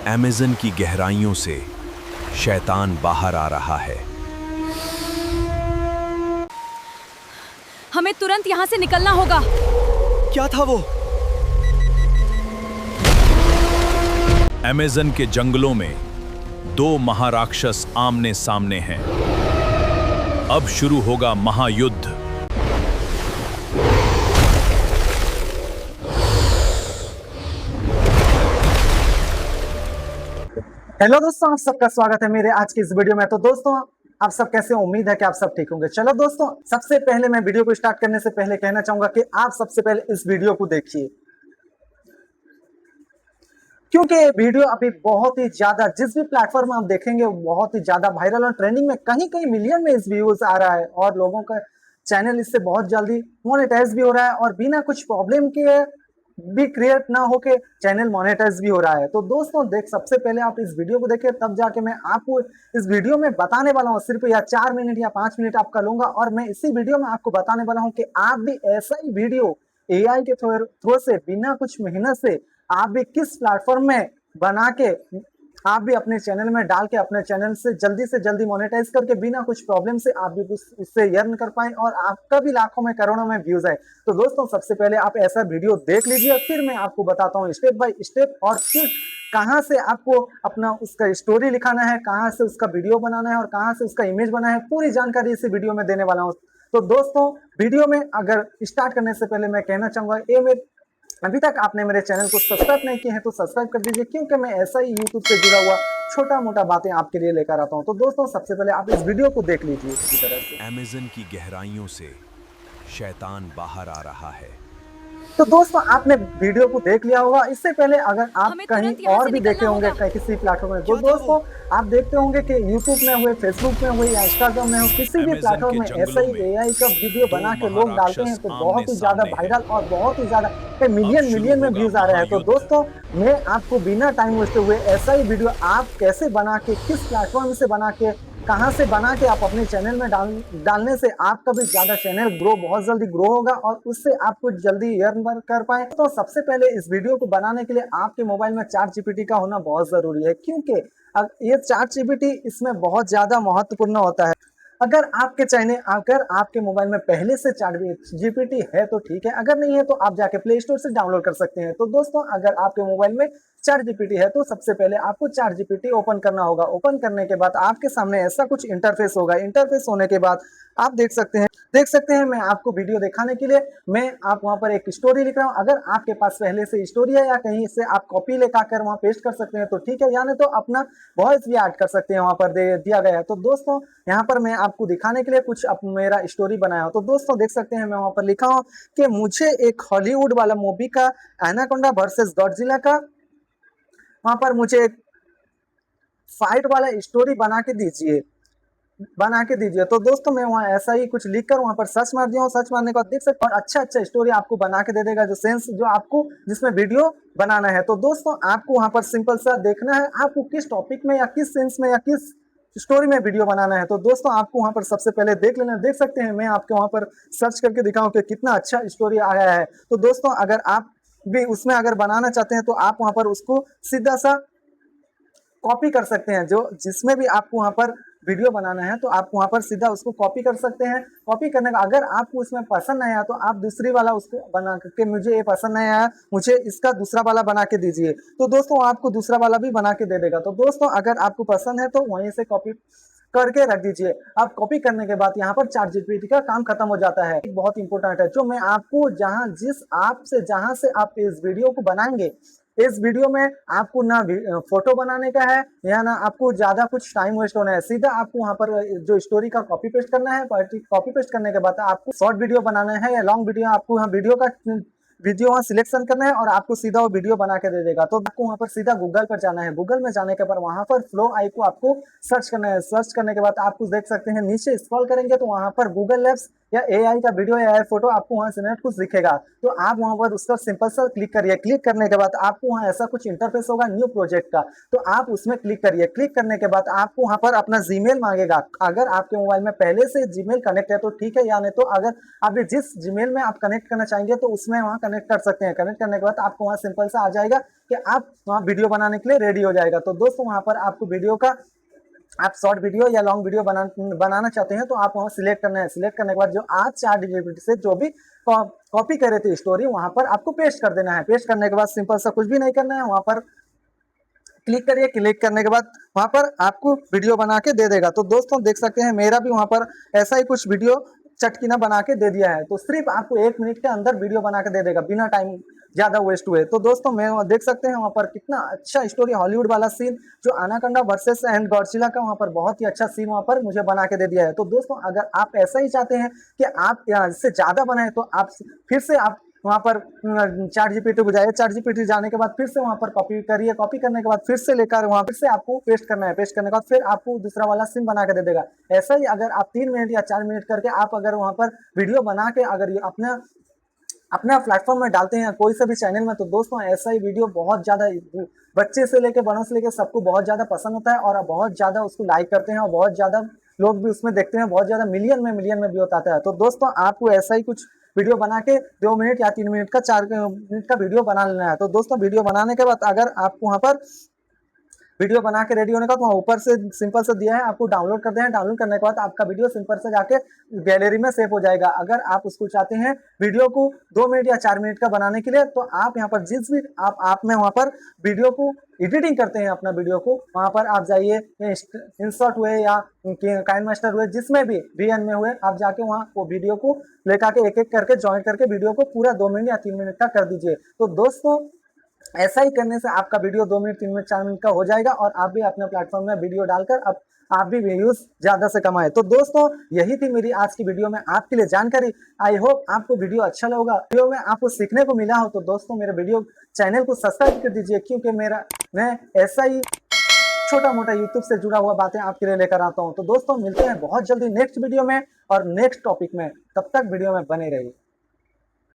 Amazon की गहराइयों से शैतान बाहर आ रहा है। हमें तुरंत यहाँ से निकलना होगा। क्या था वो? अमेज़न के जंगलों में दो महाराक्षस आमने सामने हैं। अब शुरू होगा महायुद्ध। हेलो दोस्तों, आप सबका स्वागत है मेरे आज की इस वीडियो में। तो दोस्तों, आप सब कैसे हो? उम्मीद है कि आप सब ठीक होंगे। चलो दोस्तों, सबसे पहले मैं वीडियो को स्टार्ट करने से पहले कहना चाहूंगा कि आप सबसे पहले इस वीडियो को देखिए, क्योंकि ये वीडियो अभी बहुत ही ज्यादा, जिस भी प्लेटफॉर्म में आप देखेंगे बहुत ही ज्यादा वायरल और ट्रेंडिंग में कहीं कहीं मिलियन में इस व्यूज आ रहा है और लोगों का चैनल इससे बहुत जल्दी मोनेटाइज भी हो रहा है और बिना कुछ प्रॉब्लम के भी क्रिएट ना होके चैनल मोनेटाइज भी हो रहा है। तो दोस्तों सबसे पहले आप इस वीडियो को देखिए, तब जाके मैं आपको इस वीडियो में बताने वाला हूँ। सिर्फ या 4 मिनट या 5 मिनट आपका लूंगा और मैं इसी वीडियो में आपको बताने वाला हूँ कि आप भी ऐसा ही वीडियो एआई के थ्रू से बिना कुछ मेहनत से आप भी किस प्लेटफॉर्म में बना के आप भी अपने चैनल में डाल के अपने चैनल से जल्दी मोनेटाइज करके बिना कुछ प्रॉब्लम से आप भी उससे अर्न कर पाए और आपका भी लाखों में करोड़ों में व्यूज आए। तो दोस्तों, सबसे पहले आप ऐसा वीडियो देख लीजिए, फिर मैं आपको बताता हूँ स्टेप बाय स्टेप और फिर कहाँ से आपको अपना उसका स्टोरी लिखाना है, कहाँ से उसका वीडियो बनाना है और कहाँ से उसका इमेज बनाना है, पूरी जानकारी इसी वीडियो में देने वाला हूँ। तो दोस्तों, वीडियो में अगर स्टार्ट करने से पहले मैं कहना चाहूंगा अभी तक आपने मेरे चैनल को सब्सक्राइब नहीं किए हैं तो सब्सक्राइब कर दीजिए, क्योंकि मैं ऐसा ही यूट्यूब से जुड़ा हुआ छोटा मोटा बातें आपके लिए लेकर आता हूं। तो दोस्तों, सबसे पहले आप इस वीडियो को देख लीजिए इसी तरह से। अमेज़न की गहराइयों से शैतान बाहर आ रहा है। तो दोस्तों, आपने वीडियो को देख लिया होगा। इससे पहले अगर आप कहीं और भी देखे होंगे किसी प्लेटफॉर्म में, तो दोस्तों आप देखते होंगे कि यूट्यूब में हुए, फेसबुक में हुए या इंस्टाग्राम में हो, किसी भी प्लेटफॉर्म में ऐसा ही एआई का वीडियो बना के लोग डालते हैं तो बहुत ही ज्यादा वायरल और बहुत ही ज्यादा मिलियन में व्यूज आ रहे हैं। तो दोस्तों, मैं आपको बिना टाइम वेस्ट हुए ऐसा ही वीडियो आप कैसे बना के, किस प्लेटफॉर्म से बना के, कहां से बना के आप अपने चैनल में डालने से आपका भी ज्यादा चैनल बहुत जल्दी ग्रो होगा और उससे आप कुछ जल्दी अर्न कर पाए। तो सबसे पहले इस वीडियो को बनाने के लिए आपके मोबाइल में चैट जीपीटी का होना बहुत जरूरी है, क्योंकि ये चैट जीपीटी इसमें बहुत ज्यादा महत्वपूर्ण होता है। अगर आपके मोबाइल में पहले से चैट जीपीटी है तो ठीक है, अगर नहीं है तो आप जाके प्ले स्टोर से डाउनलोड कर सकते हैं। तो दोस्तों, अगर आपके मोबाइल में चैट जीपीटी है तो सबसे पहले आपको चैट जीपीटी ओपन करना होगा। ओपन करने के बाद आपके सामने ऐसा कुछ इंटरफेस होगा। इंटरफेस होने के बाद आप देख सकते हैं मैं आपको वीडियो दिखाने के लिए मैं आप वहां पर एक स्टोरी लिख रहा हूं। अगर आपके पास पहले से स्टोरी है या कहीं से आप कॉपी लेकर वहां पेस्ट कर सकते हैं तो ठीक है, या नहीं तो अपना वॉइस भी ऐड कर सकते हैं, वहां पर दिया गया है। तो दोस्तों, यहाँ पर मैं आपको दिखाने के लिए कुछ मेरा स्टोरी बनाया हो। तो दोस्तों देख सकते हैं मैं वहां पर लिखा हूं कि मुझे एक हॉलीवुड वाला मूवी का एनाकोंडा वर्सेस गॉडजिला का वहां पर मुझे फाइट वाला स्टोरी बना के दीजिए। तो दोस्तों, मैं वहाँ ऐसा ही कुछ लिखकर वहां पर सर्च मार दिया हूँ। सर्च मारने के बाद देख सकते हैं और अच्छा स्टोरी आपको बना के दे देगा, जो आपको जिसमें वीडियो बनाना है। तो दोस्तों, आपको वहां पर सिंपल सा देखना है आपको किस टॉपिक में या किस सेंस में या किस स्टोरी में वीडियो बनाना है। तो दोस्तों, आपको वहां पर सबसे पहले देख लेना। देख सकते हैं मैं आपके वहां पर सर्च करके दिखाऊं कि कितना अच्छा स्टोरी आया है। तो दोस्तों, अगर आप भी उसमें अगर बनाना चाहते हैं तो आप वहां पर उसको सीधा सा कॉपी कर सकते हैं। जो जिसमें भी आपको वहां पर वीडियो बनाना है तो आप वहां पर सीधा उसको कॉपी कर सकते हैं। कॉपी करने का अगर आपको उसमें पसंद नहीं आया तो आप दूसरी वाला उसको बना करके, मुझे ये पसंद नहीं आया, मुझे इसका दूसरा वाला बना के दीजिए, तो दोस्तों आपको दूसरा वाला भी बना के दे देगा। तो दोस्तों, अगर आपको पसंद है तो वहीं से कॉपी करके रख दीजिए। आप कॉपी करने के बाद यहाँ पर चैट जीपीटी का काम खत्म हो जाता है। बहुत इंपॉर्टेंट है जो मैं आपको जहां से आप इस वीडियो को बनाएंगे, इस वीडियो में आपको ना फोटो बनाने का है या ना आपको ज्यादा कुछ टाइम वेस्ट होना है। सीधा आपको वहां पर जो स्टोरी का कॉपी पेस्ट करना है। कॉपी पेस्ट करने के बाद आपको शॉर्ट वीडियो बनाना है या लॉन्ग वीडियो, आपको यहाँ वीडियो वहाँ सिलेक्शन करना है और आपको सीधा वो वीडियो बना के दे देगा। तो आपको वहाँ पर सीधा गूगल पर जाना है। गूगल में जाने के बाद वहाँ पर फ्लो आई को आपको सर्च करना है। सर्च करने के बाद आपको देख सकते हैं नीचे स्क्रॉल करेंगे तो वहाँ पर गूगल लैब्स या एआई का वीडियो या फोटो आपको वहाँ से नेट कुछ दिखेगा। तो आप वहाँ पर उसका सिंपल सा क्लिक करिए। क्लिक करने के बाद आपको वहाँ ऐसा कुछ इंटरफेस होगा न्यू प्रोजेक्ट का, तो आप उसमें क्लिक करिए। क्लिक करने के बाद आपको वहाँ पर अपना जीमेल मांगेगा। अगर आपके मोबाइल में पहले से जीमेल कनेक्ट है तो ठीक है, या नहीं तो अगर आप जिस जीमेल में आप कनेक्ट करना चाहेंगे तो उसमें वहाँ कनेक्ट कर सकते हैं। कनेक्ट करने के बाद आपको वहाँ सिंपल सा आ जाएगा कि आप वहाँ वीडियो बनाने के लिए रेडी हो जाएगा। तो दोस्तों वहाँ पर आपको वीडियो का, आप शॉर्ट वीडियो या लॉन्ग वीडियो बनाना चाहते हैं तो आप वहाँ सिलेक्ट करना है। सिलेक्ट करने के बाद जो आज ChatGPT से जो भी कॉपी करे थे स्टोरी, वहाँ पर आपको पेस्ट कर देना है। पेस्ट करने के बाद सिंपल सा कुछ भी नहीं करना है, वहाँ पर क्लिक करिए। क्लिक करने के बाद वहाँ पर आपको वीडियो बना के दे देगा। तो दोस्तों देख सकते हैं मेरा भी वहाँ पर ऐसा ही कुछ वीडियो चटकीना बना के दे दिया है। तो सिर्फ आपको 1 मिनट के अंदर वीडियो बना के दे देगा बिना टाइम ज्यादा वेस्ट हुए। तो दोस्तों मैं देख सकते हैं वहाँ पर कितना अच्छा स्टोरी, हॉलीवुड वाला सीन जो एनाकोंडा वर्सेस एंड गॉडजिला का, वहाँ पर बहुत ही अच्छा सीन वहाँ पर मुझे बना के दे दिया है। तो दोस्तों अगर आप ऐसा ही चाहते हैं कि आप इससे ज्यादा बनाए तो आप फिर से आप वहाँ पर ChatGPT को जाइए। ChatGPT जाने के बाद फिर से वहाँ पर कॉपी करिए। कॉपी करने के बाद फिर से लेकर वहाँ फिर से आपको पेस्ट करना है। पेस्ट करने के बाद फिर आपको दूसरा वाला सीन बना के दे देगा। ऐसा ही अगर आप 3 मिनट या 4 मिनट करके आप अगर वहाँ पर वीडियो बना के अगर अपना प्लेटफॉर्म में डालते हैं कोई से भी चैनल में, तो दोस्तों ऐसा ही वीडियो बहुत ज्यादा बच्चे से लेके बड़ों से लेके सबको बहुत ज्यादा पसंद होता है और बहुत ज्यादा उसको लाइक करते हैं और बहुत ज्यादा लोग भी उसमें देखते हैं। बहुत ज्यादा मिलियन में व्यू आता है। तो दोस्तों आपको ऐसा ही कुछ वीडियो बना के 2 मिनट या 3 मिनट का 4 मिनट का वीडियो बना लेना है। तो दोस्तों वीडियो बनाने के बाद अगर आपको वहाँ पर वीडियो बना के रेडी होने का, तो वहाँ ऊपर से सिंपल से दिया है आपको डाउनलोड कर दें। डाउनलोड करने के बाद आपका वीडियो सिंपल से जाके गैलरी में सेव हो जाएगा। अगर आप उसको चाहते हैं वीडियो को 2 मिनट या 4 मिनट का बनाने के लिए, तो आप यहाँ पर जिस भी आप में वहाँ पर वीडियो को एडिटिंग करते हैं अपना वीडियो को, वहाँ पर आप जाइए, इंसर्ट हुए या काइनमास्टर हुए, जिसमें भी VN में हुए, आप जाके वहाँ वो वीडियो को लेकर के एक एक करके ज्वाइन करके वीडियो को पूरा 2 मिनट या 3 मिनट का कर दीजिए। तो दोस्तों ऐसा ही करने से आपका वीडियो 2 मिनट 3 मिनट 4 मिनट का हो जाएगा और आप भी अपने प्लेटफॉर्म में वीडियो डालकर अब आप भी व्यूज ज्यादा से कमाए। तो दोस्तों यही थी मेरी आज की वीडियो में आपके लिए जानकारी। आई होप आपको वीडियो अच्छा लगा, वीडियो में आपको सीखने को मिला हो। तो दोस्तों मेरे वीडियो चैनल को सब्सक्राइब कर दीजिए, क्योंकि मैं ऐसा ही छोटा मोटा यूट्यूब से जुड़ा हुआ बातें आपके लिए लेकर आता हूँ। तो दोस्तों मिलते हैं बहुत जल्दी नेक्स्ट वीडियो में और नेक्स्ट टॉपिक में। तब तक वीडियो में बने रहिए।